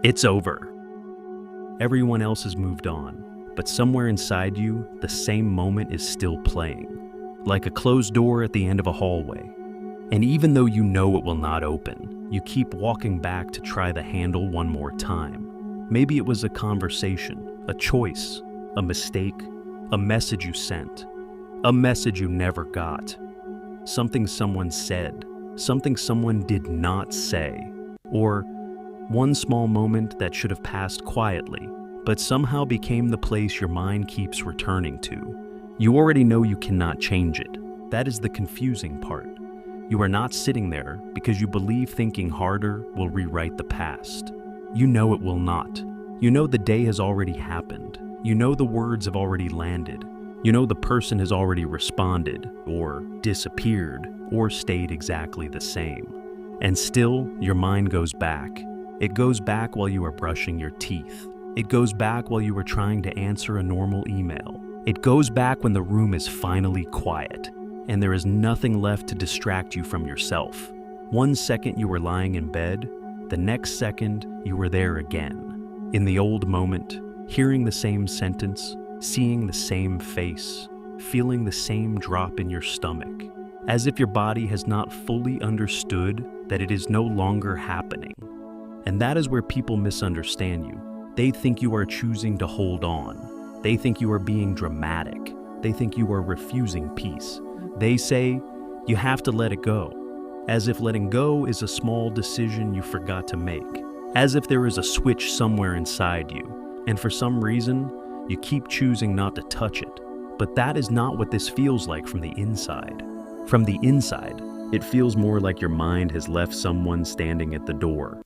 It's over. Everyone else has moved on, but somewhere inside you, the same moment is still playing, like a closed door at the end of a hallway. And even though you know it will not open, you keep walking back to try the handle one more time. Maybe it was a conversation, a choice, a mistake, a message you sent, a message you never got, something someone said, something someone did not say, or one small moment that should have passed quietly, but somehow became the place your mind keeps returning to. You already know you cannot change it. That is the confusing part. You are not sitting there because you believe thinking harder will rewrite the past. You know it will not. You know the day has already happened. You know the words have already landed. You know the person has already responded, or disappeared, or stayed exactly the same. And still, your mind goes back. It goes back while you are brushing your teeth. It goes back while you are trying to answer a normal email. It goes back when the room is finally quiet, and there is nothing left to distract you from yourself. 1 second you were lying in bed, the next second you were there again. In the old moment, hearing the same sentence, seeing the same face, feeling the same drop in your stomach, as if your body has not fully understood that it is no longer happening. And that is where people misunderstand you. They think you are choosing to hold on. They think you are being dramatic. They think you are refusing peace. They say, you have to let it go, as if letting go is a small decision you forgot to make, as if there is a switch somewhere inside you, and for some reason, you keep choosing not to touch it. But that is not what this feels like from the inside. From the inside, it feels more like your mind has left someone standing at the door,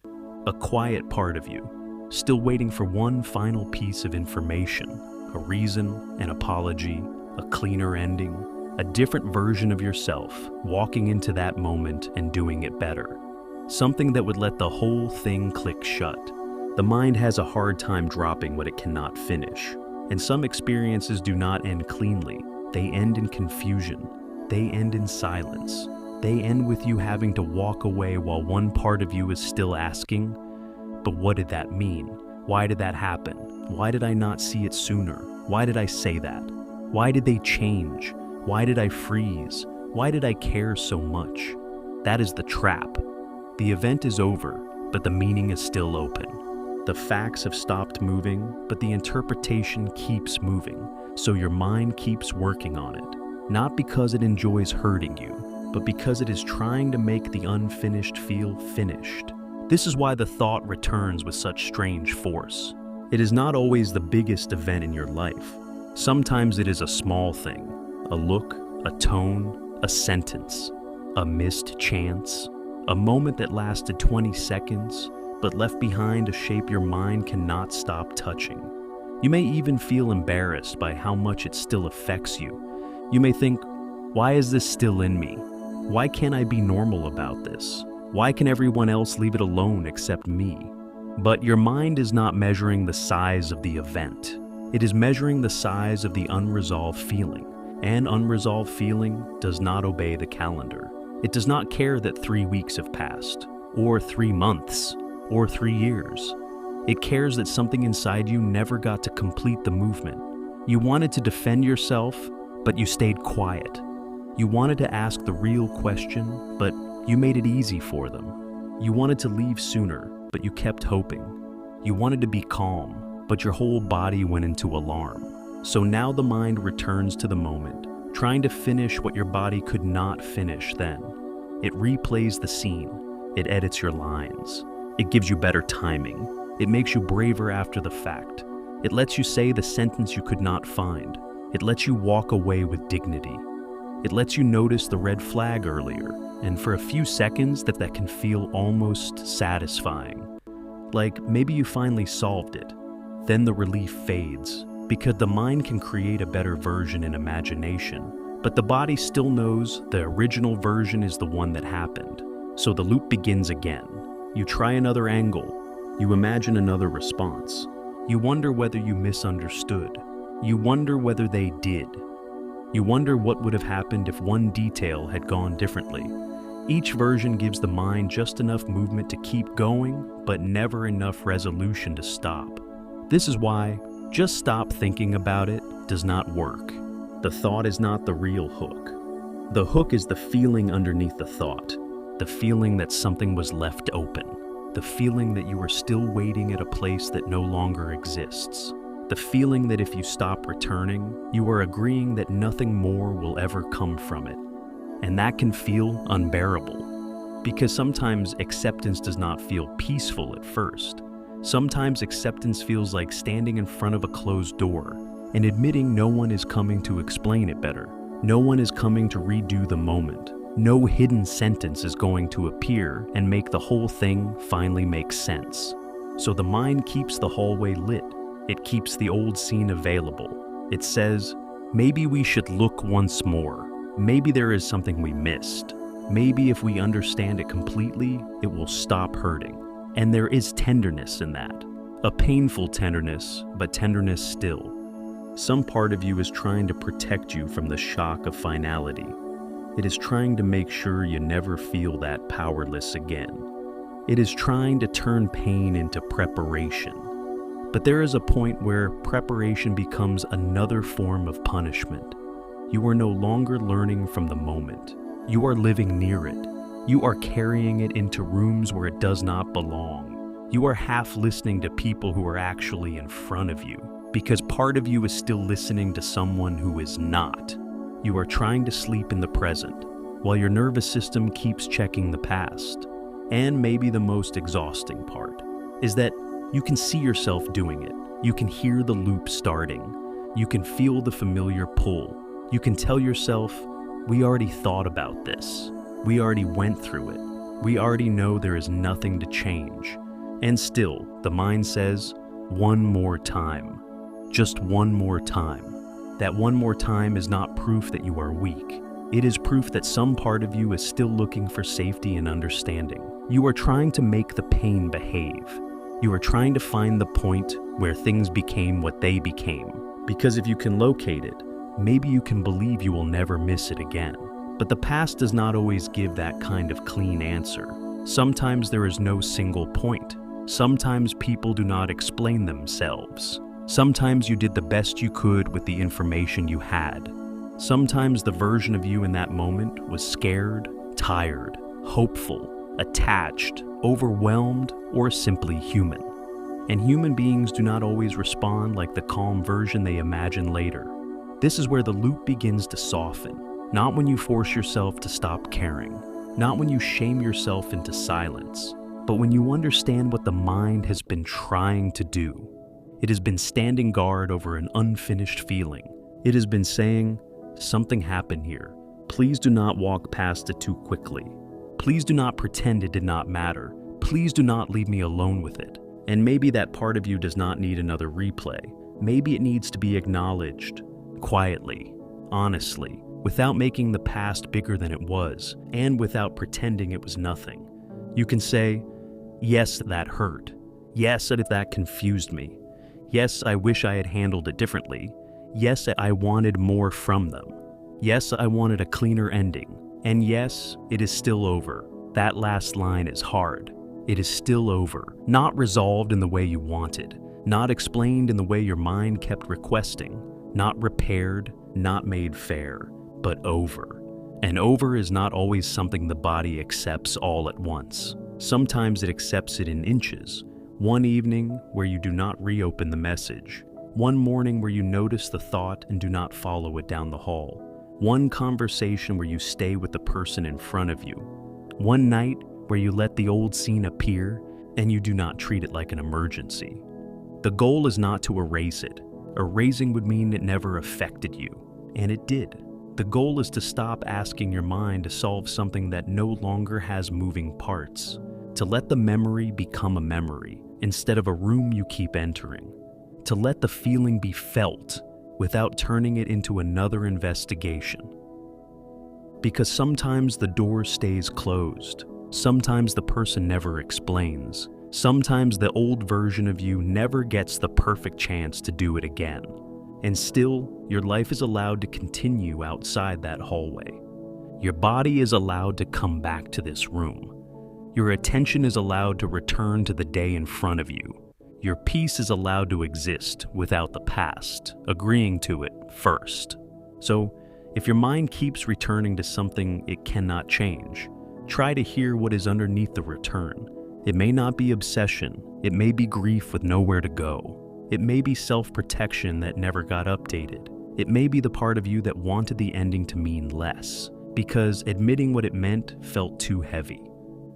a quiet part of you, still waiting for one final piece of information, a reason, an apology, a cleaner ending, a different version of yourself, walking into that moment and doing it better. Something that would let the whole thing click shut. The mind has a hard time dropping what it cannot finish. And some experiences do not end cleanly. They end in confusion. They end in silence. They end with you having to walk away while one part of you is still asking, but what did that mean? Why did that happen? Why did I not see it sooner? Why did I say that? Why did they change? Why did I freeze? Why did I care so much? That is the trap. The event is over, but the meaning is still open. The facts have stopped moving, but the interpretation keeps moving, so your mind keeps working on it. Not because it enjoys hurting you, but because it is trying to make the unfinished feel finished. This is why the thought returns with such strange force. It is not always the biggest event in your life. Sometimes it is a small thing, a look, a tone, a sentence, a missed chance, a moment that lasted 20 seconds, but left behind a shape your mind cannot stop touching. You may even feel embarrassed by how much it still affects you. You may think, why is this still in me? Why can't I be normal about this? Why can everyone else leave it alone except me? But your mind is not measuring the size of the event. It is measuring the size of the unresolved feeling. And unresolved feeling does not obey the calendar. It does not care that 3 weeks have passed, or 3 months, or 3 years. It cares that something inside you never got to complete the movement. You wanted to defend yourself, but you stayed quiet. You wanted to ask the real question, but you made it easy for them. You wanted to leave sooner, but you kept hoping. You wanted to be calm, but your whole body went into alarm. So now the mind returns to the moment, trying to finish what your body could not finish then. It replays the scene. It edits your lines. It gives you better timing. It makes you braver after the fact. It lets you say the sentence you could not find. It lets you walk away with dignity. It lets you notice the red flag earlier, and for a few seconds that can feel almost satisfying. Like maybe you finally solved it. Then the relief fades, because the mind can create a better version in imagination, but the body still knows the original version is the one that happened. So the loop begins again. You try another angle. You imagine another response. You wonder whether you misunderstood. You wonder whether they did. You wonder what would have happened if one detail had gone differently. Each version gives the mind just enough movement to keep going, but never enough resolution to stop. This is why just stop thinking about it does not work. The thought is not the real hook. The hook is the feeling underneath the thought, the feeling that something was left open, the feeling that you are still waiting at a place that no longer exists, the feeling that if you stop returning, you are agreeing that nothing more will ever come from it. And that can feel unbearable, because sometimes acceptance does not feel peaceful at first. Sometimes acceptance feels like standing in front of a closed door and admitting no one is coming to explain it better. No one is coming to redo the moment. No hidden sentence is going to appear and make the whole thing finally make sense. So the mind keeps the hallway lit. It keeps the old scene available. It says, maybe we should look once more. Maybe there is something we missed. Maybe if we understand it completely, it will stop hurting. And there is tenderness in that. A painful tenderness, but tenderness still. Some part of you is trying to protect you from the shock of finality. It is trying to make sure you never feel that powerless again. It is trying to turn pain into preparation. But there is a point where preparation becomes another form of punishment. You are no longer learning from the moment. You are living near it. You are carrying it into rooms where it does not belong. You are half listening to people who are actually in front of you, because part of you is still listening to someone who is not. You are trying to sleep in the present, while your nervous system keeps checking the past. And maybe the most exhausting part is that you can see yourself doing it. You can hear the loop starting. You can feel the familiar pull. You can tell yourself, we already thought about this. We already went through it. We already know there is nothing to change. And still, the mind says, one more time. Just one more time. That one more time is not proof that you are weak. It is proof that some part of you is still looking for safety and understanding. You are trying to make the pain behave. You are trying to find the point where things became what they became. Because if you can locate it, maybe you can believe you will never miss it again. But the past does not always give that kind of clean answer. Sometimes there is no single point. Sometimes people do not explain themselves. Sometimes you did the best you could with the information you had. Sometimes the version of you in that moment was scared, tired, hopeful, attached, overwhelmed, or simply human. And human beings do not always respond like the calm version they imagine later. This is where the loop begins to soften. Not when you force yourself to stop caring, not when you shame yourself into silence, but when you understand what the mind has been trying to do. It has been standing guard over an unfinished feeling. It has been saying, something happened here. Please do not walk past it too quickly. Please do not pretend it did not matter. Please do not leave me alone with it. And maybe that part of you does not need another replay. Maybe it needs to be acknowledged, quietly, honestly, without making the past bigger than it was, and without pretending it was nothing. You can say, yes, that hurt. Yes, that confused me. Yes, I wish I had handled it differently. Yes, I wanted more from them. Yes, I wanted a cleaner ending. And yes, it is still over. That last line is hard. It is still over. Not resolved in the way you wanted. Not explained in the way your mind kept requesting. Not repaired, not made fair, but over. And over is not always something the body accepts all at once. Sometimes it accepts it in inches. One evening where you do not reopen the message. One morning where you notice the thought and do not follow it down the hall. One conversation where you stay with the person in front of you. One night where you let the old scene appear and you do not treat it like an emergency. The goal is not to erase it. Erasing would mean it never affected you, and it did. The goal is to stop asking your mind to solve something that no longer has moving parts, to let the memory become a memory instead of a room you keep entering, to let the feeling be felt without turning it into another investigation. Because sometimes the door stays closed, sometimes the person never explains, sometimes the old version of you never gets the perfect chance to do it again. And still, your life is allowed to continue outside that hallway. Your body is allowed to come back to this room. Your attention is allowed to return to the day in front of you. Your peace is allowed to exist without the past, agreeing to it first. So, if your mind keeps returning to something it cannot change, try to hear what is underneath the return. It may not be obsession. It may be grief with nowhere to go. It may be self-protection that never got updated. It may be the part of you that wanted the ending to mean less, because admitting what it meant felt too heavy.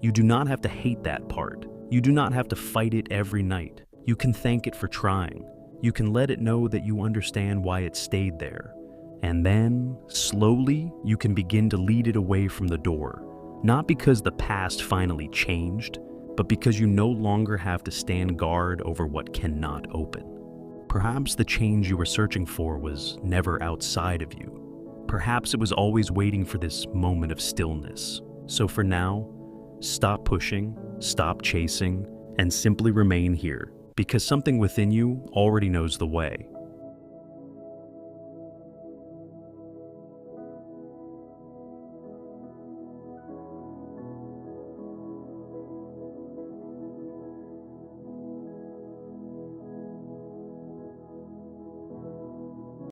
You do not have to hate that part. You do not have to fight it every night. You can thank it for trying. You can let it know that you understand why it stayed there. And then, slowly, you can begin to lead it away from the door. Not because the past finally changed, but because you no longer have to stand guard over what cannot open. Perhaps the change you were searching for was never outside of you. Perhaps it was always waiting for this moment of stillness. So for now, stop pushing, stop chasing, and simply remain here, because something within you already knows the way.